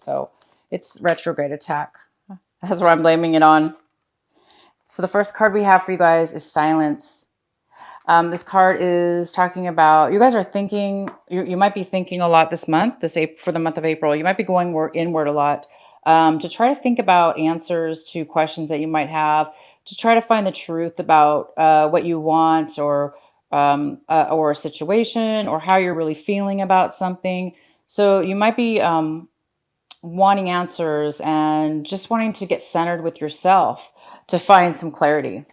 So it's retrograde attack. That's what I'm blaming it on. So the first card we have for you guys is silence. This card is talking about, you guys are thinking, you might be thinking a lot this month, for the month of April. You might be going inward a lot to try to think about answers to questions that you might have, to try to find the truth about what you want or a situation or how you're really feeling about something. So you might be wanting answers and just wanting to get centered with yourself to find some clarity.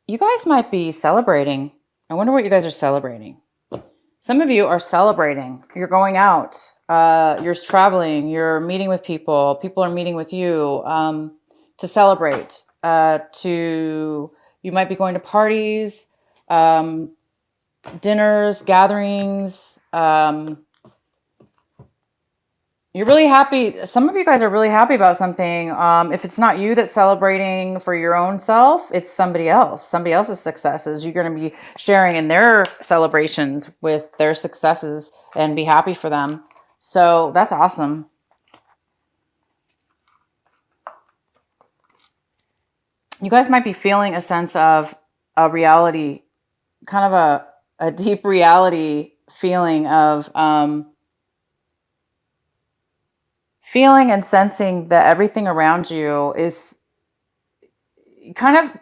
You guys might be celebrating. I wonder what you guys are celebrating. Some of you are celebrating. You're going out. You're traveling. You're meeting with people. People are meeting with you to celebrate. You might be going to parties, dinners, gatherings. You're really happy. Some of you guys are really happy about something. If it's not you that's celebrating for your own self, it's somebody else, somebody else's successes. You're going to be sharing in their celebrations with their successes and be happy for them. So that's awesome. You guys might be feeling a sense of a reality, kind of a deep reality feeling of feeling and sensing that everything around you is kind of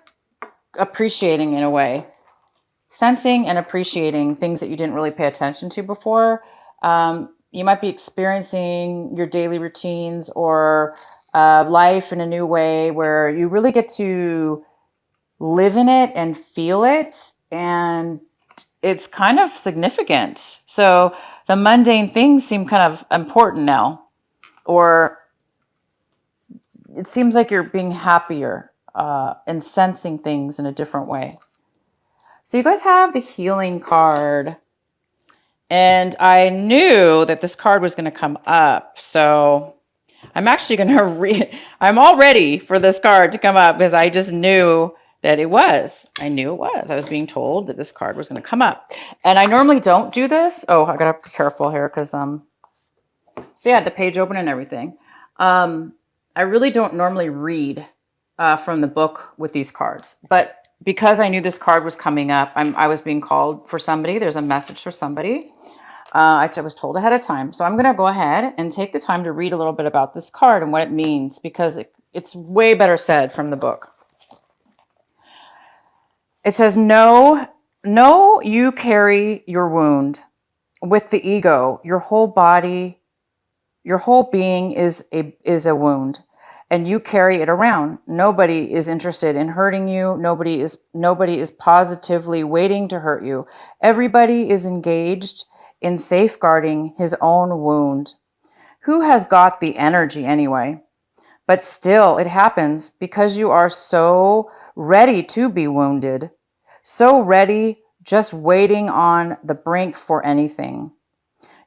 appreciating in a way, sensing and appreciating things that you didn't really pay attention to before. You might be experiencing your daily routines or life in a new way where you really get to live in it and feel it. And it's kind of significant. So the mundane things seem kind of important now. Or it seems like you're being happier and sensing things in a different way. So you guys have the healing card. And I knew that this card was going to come up. So I'm actually going to I'm all ready for this card to come up because I just knew that it was. I knew it was. I was being told that this card was going to come up. And I normally don't do this. Oh, I got to be careful here because so yeah, the page open and everything. I really don't normally read from the book with these cards, but because I knew this card was coming up, I was being called for somebody. There's a message for somebody. I was told ahead of time. So I'm going to go ahead and take the time to read a little bit about this card and what it means, because it's way better said from the book. It says, no, you carry your wound with the ego. Your whole body, your whole being is a wound, and you carry it around. Nobody is interested in hurting you. Nobody is positively waiting to hurt you. Everybody is engaged in safeguarding his own wound. Who has got the energy anyway? But still, it happens because you are so ready to be wounded, so ready, just waiting on the brink for anything.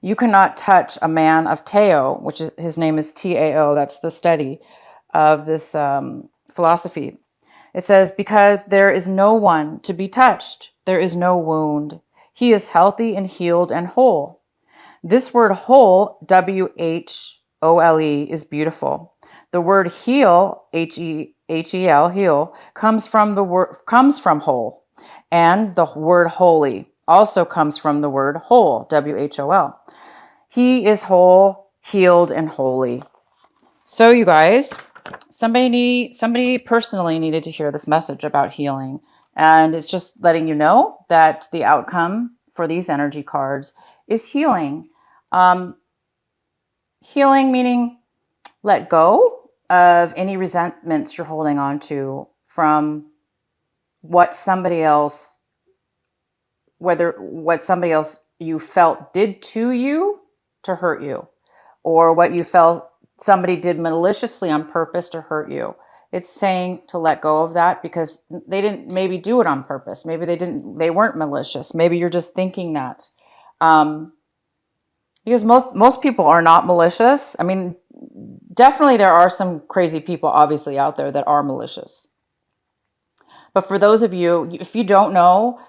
You cannot touch a man of Tao, which is, his name is Tao. That's the study of this philosophy. It says, because there is no one to be touched. There is no wound. He is healthy and healed and whole. This word whole, W-H-O-L-E, is beautiful. The word heal, H-E-L, heal, comes from whole. And the word holy also comes from the word whole, W-H-O-L. He is whole, healed, and holy. So you guys, somebody personally needed to hear this message about healing. And it's just letting you know that the outcome for these energy cards is healing. Healing meaning let go of any resentments you're holding on to from what somebody else you felt did to you to hurt you, or what you felt somebody did maliciously on purpose to hurt you. It's saying to let go of that because they didn't maybe do it on purpose. Maybe they weren't malicious. Maybe you're just thinking that. Because most people are not malicious. I mean, definitely there are some crazy people obviously out there that are malicious. But for those of you, if you don't know,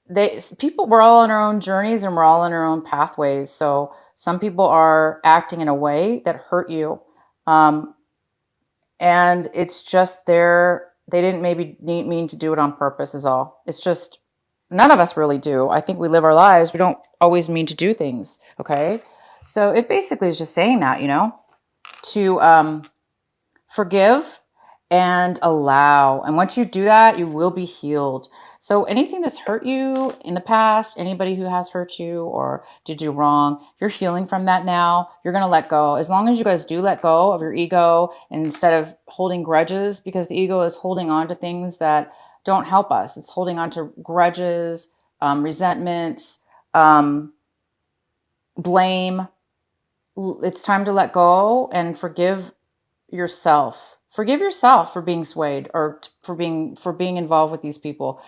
we're all on our own journeys and we're all on our own pathways. So some people are acting in a way that hurt you. And it's just they didn't maybe mean to do it on purpose is all. It's just, none of us really do. I think we live our lives. We don't always mean to do things. Okay. So it basically is just saying that, to forgive and allow. And once you do that, you will be healed. So anything that's hurt you in the past, anybody who has hurt you or did you wrong, you're healing from that now. You're going to let go. As long as you guys do let go of your ego, and instead of holding grudges, because the ego is holding on to things that don't help us. It's holding on to grudges, resentments, blame. It's time to let go and forgive yourself. Forgive yourself for being swayed or for being involved with these people.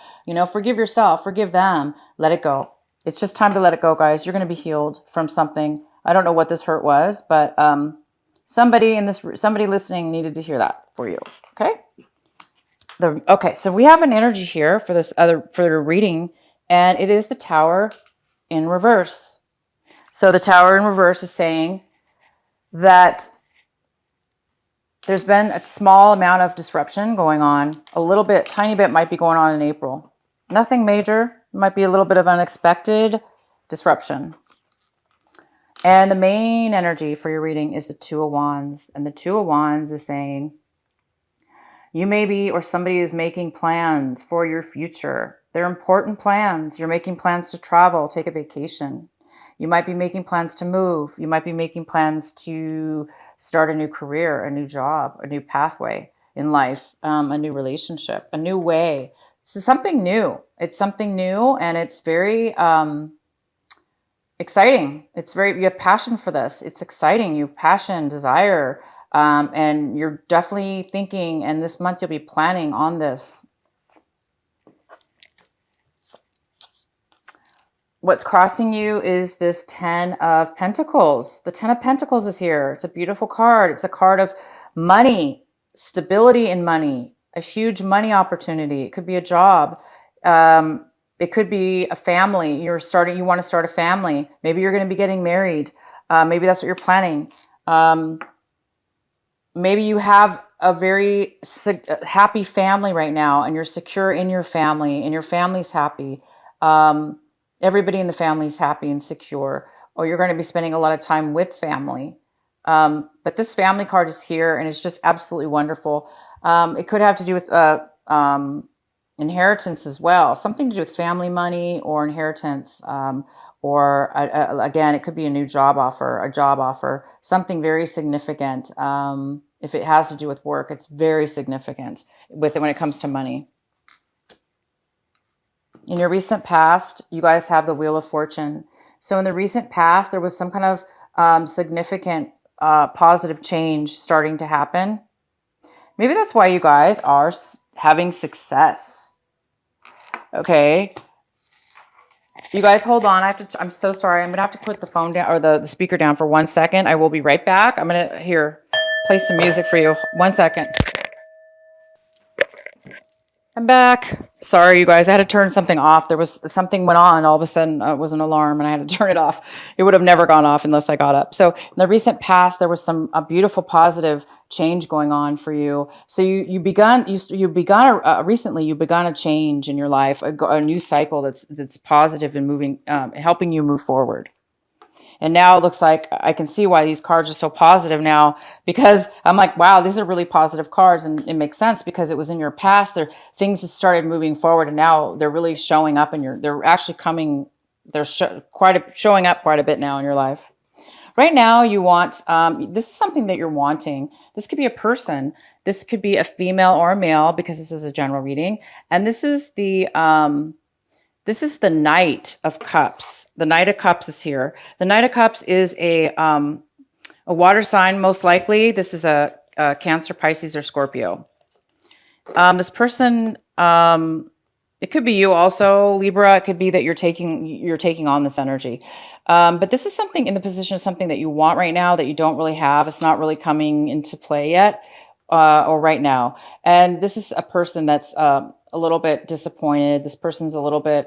Forgive yourself, forgive them, let it go. It's just time to let it go, guys. You're going to be healed from something. I don't know what this hurt was, but somebody listening needed to hear that for you. Okay. Okay. So we have an energy here for the reading, and it is the Tower in reverse. So the Tower in reverse is saying that there's been a small amount of disruption going on. A little bit, tiny bit might be going on in April. Nothing major. It might be a little bit of unexpected disruption. And the main energy for your reading is the Two of Wands. And the Two of Wands is saying, you may be, or somebody is making plans for your future. They're important plans. You're making plans to travel, take a vacation. You might be making plans to move. You might be making plans to start a new career, a new job, a new pathway in life, a new relationship, a new way. This is something new. It's something new, and it's very exciting. You have passion for this. It's exciting. You have passion, desire, and you're definitely thinking, and this month you'll be planning on this. What's crossing you is this 10 of Pentacles. The 10 of Pentacles is here. It's a beautiful card. It's a card of money, stability in money, a huge money opportunity. It could be a job. It could be a family. You want to start a family. Maybe you're going to be getting married. Maybe that's what you're planning. Maybe you have a very happy family right now, and you're secure in your family, and your family's happy. Everybody in the family is happy and secure, or you're going to be spending a lot of time with family. But this family card is here, and it's just absolutely wonderful. It could have to do with inheritance as well, something to do with family money or inheritance, or again, it could be a new job offer, something very significant. If it has to do with work, it's very significant with it when it comes to money. In your recent past, you guys have the Wheel of Fortune. So in the recent past, there was some kind of significant positive change starting to happen. Maybe that's why you guys are having success. Okay. You guys hold on. I'm so sorry. I'm going to have to put the phone down, or the speaker down for 1 second. I will be right back. I'm going to play some music for you. 1 second. I'm back. Sorry, you guys. I had to turn something off. Something went on. All of a sudden, it was an alarm, and I had to turn it off. It would have never gone off unless I got up. So in the recent past, there was a beautiful, positive change going on for you. So recently you begun a change in your life, a new cycle that's positive and moving, helping you move forward. And now it looks like I can see why these cards are so positive now, because I'm like, wow, these are really positive cards. And it makes sense because it was in your past. Things that started moving forward, and now they're really showing up they're actually coming. They're showing up quite a bit now in your life. Right now you want, this is something that you're wanting. This could be a person. This could be a female or a male, because this is a general reading. And this is the Knight of Cups. The Knight of Cups is here. The Knight of Cups is a water sign, most likely. This is a Cancer, Pisces, or Scorpio. This person, it could be you also, Libra. It could be that you're taking on this energy. But this is something in the position of something that you want right now that you don't really have. It's not really coming into play yet, or right now. And this is a person that's a little bit disappointed. This person's a little bit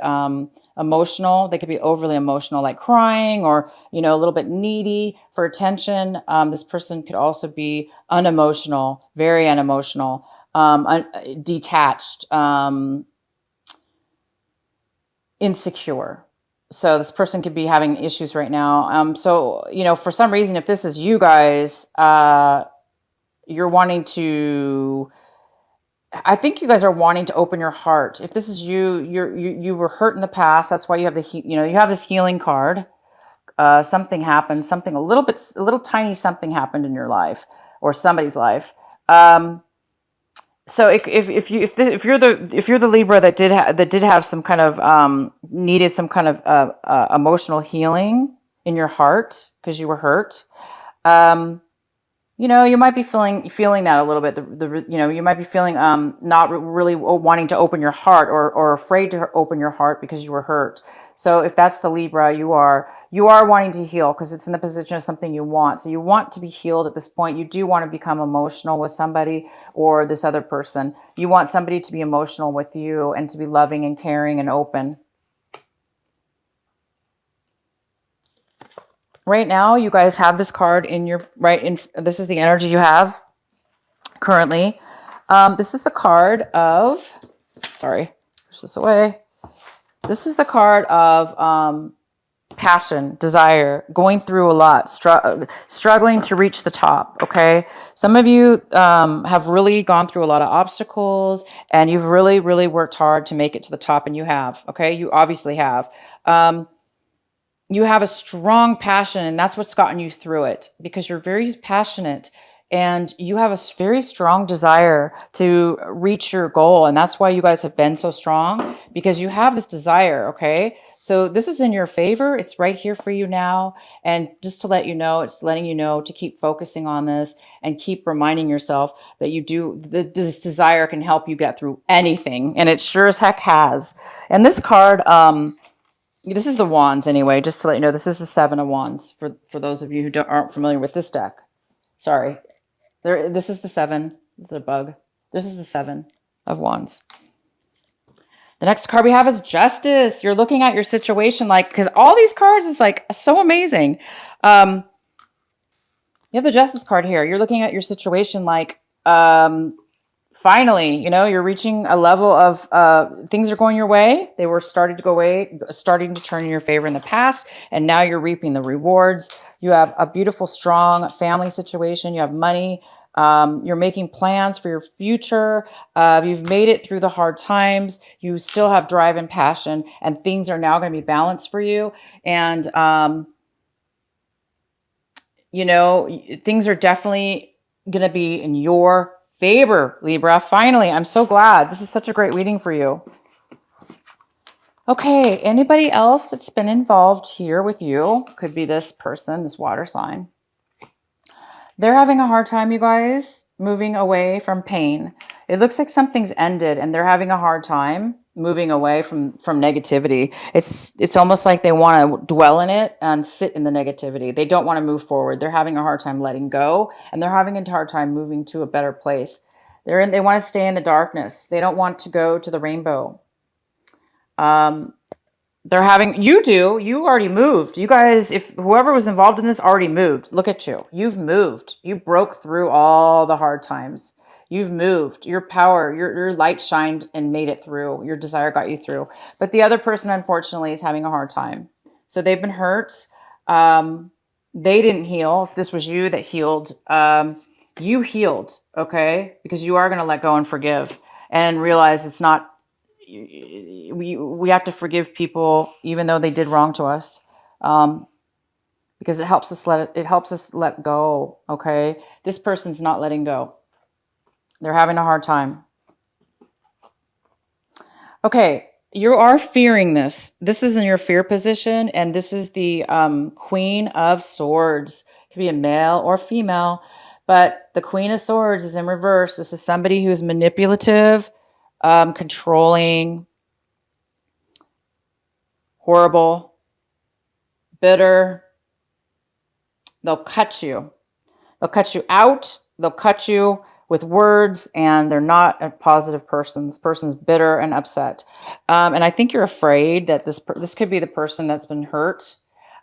emotional. They could be overly emotional, like crying, or, a little bit needy for attention. This person could also be unemotional, very unemotional, detached, insecure. So this person could be having issues right now. So, for some reason, if this is you guys, you're wanting to, I think you guys are wanting to open your heart. If this is you, you were hurt in the past. That's why you have you have this healing card. Something happened, something a little tiny something happened in your life or somebody's life. So if you're the Libra that did have some kind of needed some kind of emotional healing in your heart because you were hurt. You might be feeling that a little bit. You might be feeling not really wanting to open your heart or afraid to open your heart because you were hurt. So if that's the Libra, you are wanting to heal because it's in the position of something you want. So you want to be healed at this point. You do want to become emotional with somebody or this other person. You want somebody to be emotional with you and to be loving and caring and open. Right now, you guys have this card in your this is the energy you have currently. This is the card of, sorry, push this away. This is the card of passion, desire, going through a lot, struggling to reach the top. Okay. Some of you have really gone through a lot of obstacles and you've really, really worked hard to make it to the top, and you have. Okay. You obviously have. You have a strong passion, and that's what's gotten you through it, because you're very passionate and you have a very strong desire to reach your goal. And that's why you guys have been so strong, because you have this desire. Okay. So this is in your favor. It's right here for you now. And just to let you know, it's letting you know to keep focusing on this and keep reminding yourself that this desire can help you get through anything. And it sure as heck has. And this card, this is the Wands anyway, just to let you know. This is the Seven of Wands for those of you who aren't familiar with this deck. Sorry. This is the Seven. It's a bug. This is the Seven of Wands. The next card we have is Justice. You're looking at your situation because all these cards is so amazing. You have the Justice card here. You're looking at your situation finally, you're reaching a level of things are going your way. They were starting to turn in your favor in the past, and now you're reaping the rewards. You have a beautiful, strong family situation. You have money. You're making plans for your future. You've made it through the hard times. You still have drive and passion, and things are now going to be balanced for you. And, things are definitely going to be in your favor, Libra. Finally, I'm so glad. This is such a great reading for you. Okay, anybody else that's been involved here with you? Could be this person, this water sign. They're having a hard time, you guys, moving away from pain. It looks like something's ended and they're having a hard time moving away from negativity. It's almost like they want to dwell in it and sit in the negativity. They don't want to move forward. They're having a hard time letting go, and they're having a hard time moving to a better place. They want to stay in the darkness. They don't want to go to the rainbow. You already moved. You guys, if whoever was involved in this already moved, look at you. You've moved. You broke through all the hard times. You've moved. Your power, your light shined and made it through. Your desire got you through. But the other person, unfortunately, is having a hard time. So they've been hurt. They didn't heal. If this was you that healed, you healed, okay? Because you are going to let go and forgive and realize it's not, we have to forgive people even though they did wrong to us, because it helps us let go. Okay, this person's not letting go. They're having a hard time. Okay, you are fearing this. This is in your fear position, and this is the Queen of Swords. It could be a male or female, but the Queen of Swords is in reverse. This is somebody who's manipulative, controlling, horrible, bitter. They'll cut you. They'll cut you out. They'll cut you with words, and they're not a positive person. This person's bitter and upset. And I think you're afraid that this could be the person that's been hurt.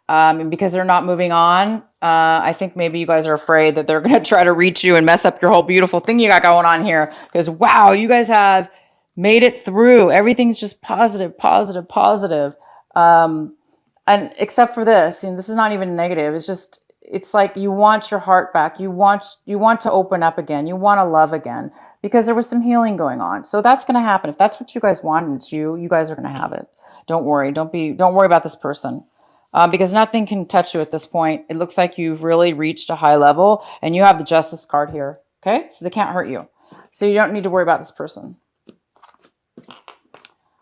And because they're not moving on, I think maybe you guys are afraid that they're going to try to reach you and mess up your whole beautiful thing you got going on here. Because, wow, you guys have made it through. Everything's just positive, positive, positive. And except for this, this is not even negative. It's like you want your heart back. You want to open up again. You want to love again because there was some healing going on. So that's going to happen. If that's what you guys want and it's you guys are going to have it. Don't worry. Don't worry about this person. Because nothing can touch you at this point. It looks like you've really reached a high level and you have the Justice card here. Okay. So they can't hurt you. So you don't need to worry about this person.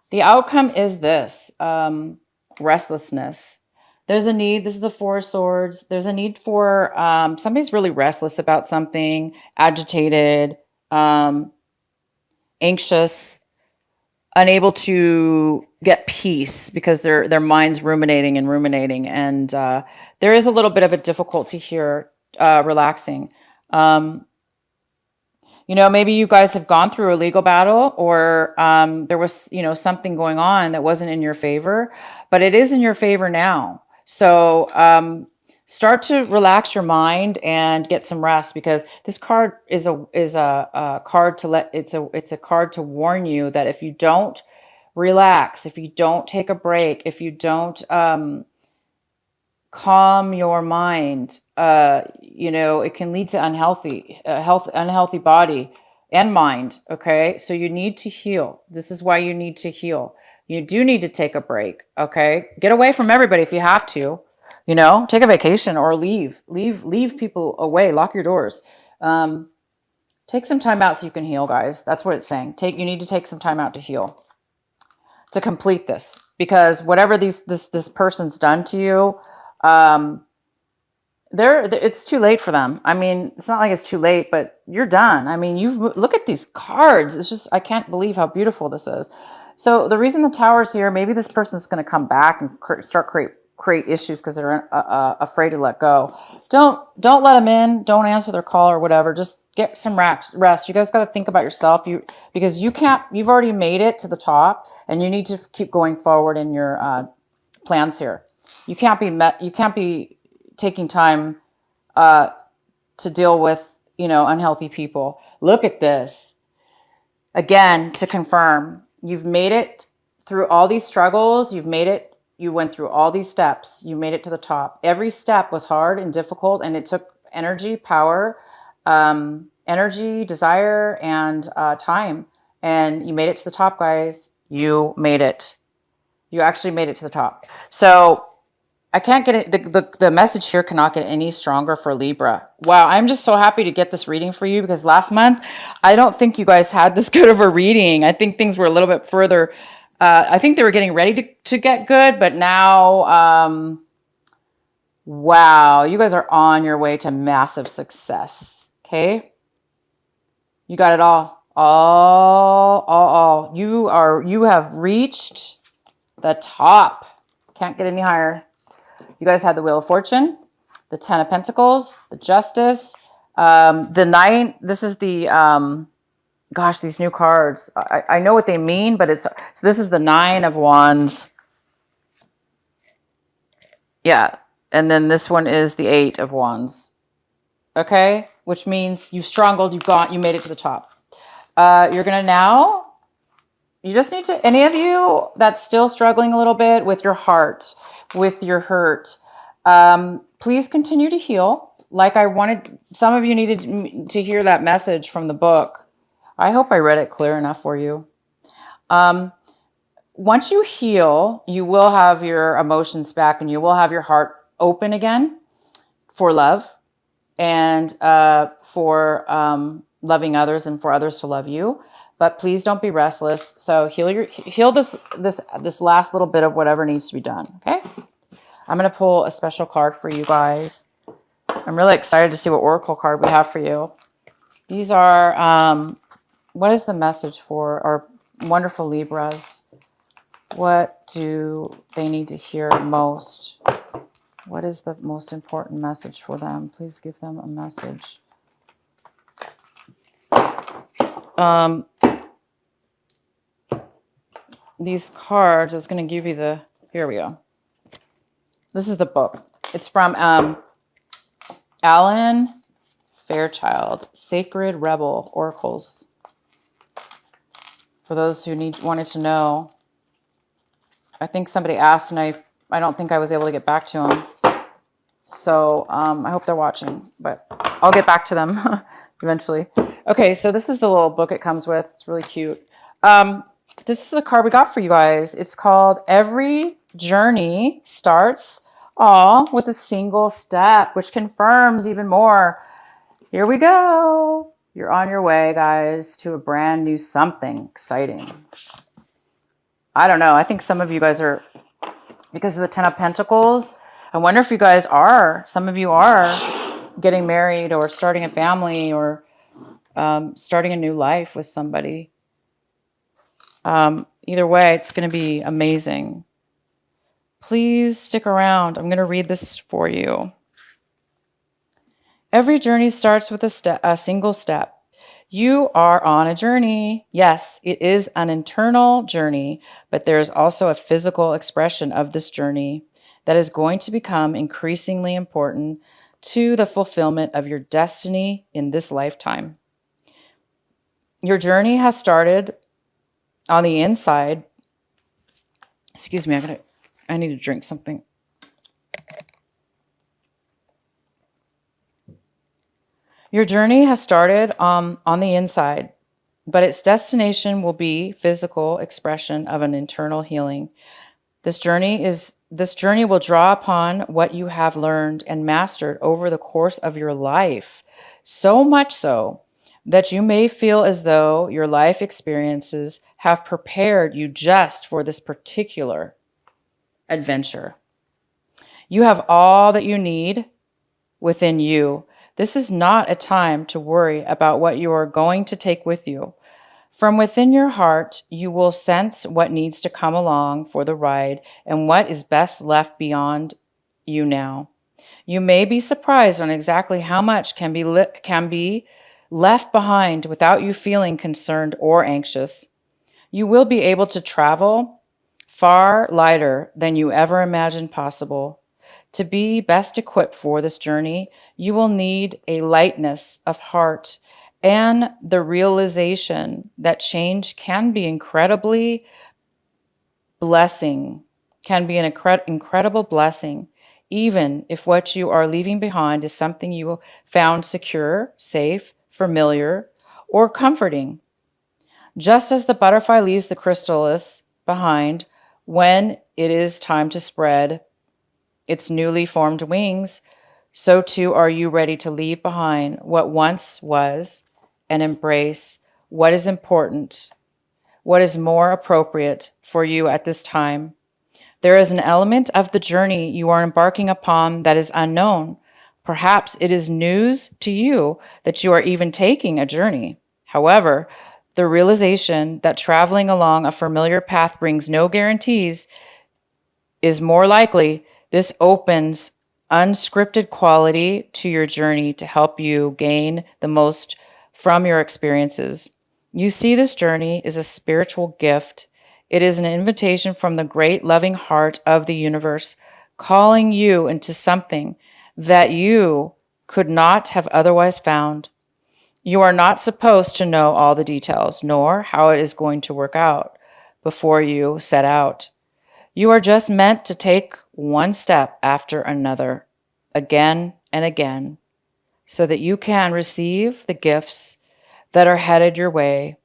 The outcome is this, restlessness. There's a need. This is the Four of Swords. There's a need for, somebody's really restless about something, agitated, anxious, unable to get peace because their mind's ruminating. And there is a little bit of a difficulty here, relaxing. Maybe you guys have gone through a legal battle or there was, something going on that wasn't in your favor, but it is in your favor now. So start to relax your mind and get some rest because this card is a card it's a card to warn you that if you don't relax, if you don't take a break, if you don't calm your mind, it can lead to unhealthy body and mind. Okay. So you need to heal. This is why you need to heal. You do need to take a break. Okay. Get away from everybody if you have to, take a vacation or leave people away, lock your doors. Take some time out so you can heal, guys. That's what it's saying. You need to take some time out to heal, to complete this, because whatever this person's done to you, it's too late for them. I mean, it's not like it's too late, but you're done. I mean, look at these cards. It's just, I can't believe how beautiful this is. So the reason the Tower's here, maybe this person's going to come back and start create issues because they're afraid to let go. Don't let them in. Don't answer their call or whatever. Just get some rest. You guys got to think about yourself. Because you've already made it to the top and you need to keep going forward in your, plans here. You can't be taking time to deal with, unhealthy people. Look at this. Again, to confirm, you've made it through all these struggles. You went through all these steps. You made it to the top. Every step was hard and difficult, and it took energy, power, desire, and time. And you made it to the top, guys. You made it. You actually made it to the top. So I can't get it. The message here cannot get any stronger for Libra. Wow. I'm just so happy to get this reading for you because last month, I don't think you guys had this good of a reading. I think things were a little bit further. I think they were getting ready to get good, but now, wow, you guys are on your way to massive success. Okay. You got it all. All. You have reached the top. Can't get any higher. You guys had the Wheel of Fortune, the 10 of Pentacles, the Justice, the 9. This is the, gosh, these new cards. I know what they mean, but so this is the 9 of Wands. Yeah. And then this one is the 8 of Wands. Okay. Which means you've struggled, you made it to the top. You're going to you just need to, any of you that's still struggling a little bit with your heart, with your hurt, please continue to heal. Like some of you needed to hear that message from the book. I hope I read it clear enough for you. Once you heal, you will have your emotions back and you will have your heart open again for love and for loving others and for others to love you. But please don't be restless. So heal this last little bit of whatever needs to be done. Okay. I'm going to pull a special card for you guys. I'm really excited to see what oracle card we have for you. These are, what is the message for our wonderful Libras? What do they need to hear most? What is the most important message for them? Please give them a message. these cards, I was going to give you here we go. This is the book. It's from Alan Fairchild, Sacred Rebel Oracles. For those who wanted to know, I think somebody asked, and I don't think I was able to get back to them. So I hope they're watching, but I'll get back to them eventually. Okay, so this is the little book it comes with. It's really cute. This is the card we got for you guys. It's called Every Journey Starts All with a Single Step, which confirms even more. Here we go. You're on your way, guys, to a brand new something exciting. I don't know. I think some of you guys are, because of the Ten of Pentacles, I wonder if you guys are, some of you are getting married or starting a family or starting a new life with somebody. Either way, it's going to be amazing. Please stick around. I'm going to read this for you. Every journey starts with a single step. You are on a journey. Yes, it is an internal journey, but there is also a physical expression of this journey that is going to become increasingly important to the fulfillment of your destiny in this lifetime. Your journey has started on the inside. Excuse me, I need to drink something. Your journey has started on the inside, but its destination will be physical expression of an internal healing. This journey will draw upon what you have learned and mastered over the course of your life, so much so that you may feel as though your life experiences have prepared you just for this particular adventure. You have all that you need within you. This is not a time to worry about what you are going to take with you. From within your heart, you will sense what needs to come along for the ride and what is best left beyond you now. You may be surprised on exactly how much can be left behind without you feeling concerned or anxious. You will be able to travel far lighter than you ever imagined possible. To be best equipped for this journey, you will need a lightness of heart and the realization that change can be incredibly blessing, can be an incredible blessing, even if what you are leaving behind is something you found secure, safe, familiar, or comforting. Just as the butterfly leaves the chrysalis behind when it is time to spread its newly formed wings, so too are you ready to leave behind what once was and embrace what is important, what is more appropriate for you at this time. There is an element of the journey you are embarking upon that is unknown. Perhaps it is news to you that you are even taking a journey. However, the realization that traveling along a familiar path brings no guarantees is more likely. This opens unscripted quality to your journey to help you gain the most from your experiences. You see, this journey is a spiritual gift. It is an invitation from the great loving heart of the universe, calling you into something that you could not have otherwise found. You are not supposed to know all the details, nor how it is going to work out before you set out. You are just meant to take one step after another, again and again, so that you can receive the gifts that are headed your way.